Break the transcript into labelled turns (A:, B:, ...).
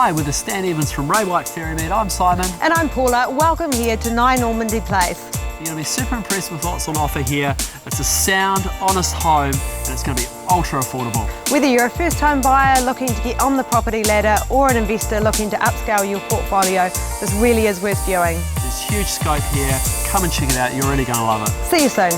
A: Hi, we're the Stan Evans from Ray White Ferrymead. I'm Simon.
B: And I'm Paula. Welcome here to 9 Ormandy Place.
A: You're going to be super impressed with what's on offer here. It's a sound, honest home, and it's going to be ultra affordable.
B: Whether you're a first-time buyer looking to get on the property ladder or an investor looking to upscale your portfolio, this really is worth viewing.
A: There's huge scope here. Come and check it out. You're really going to love it.
B: See you soon.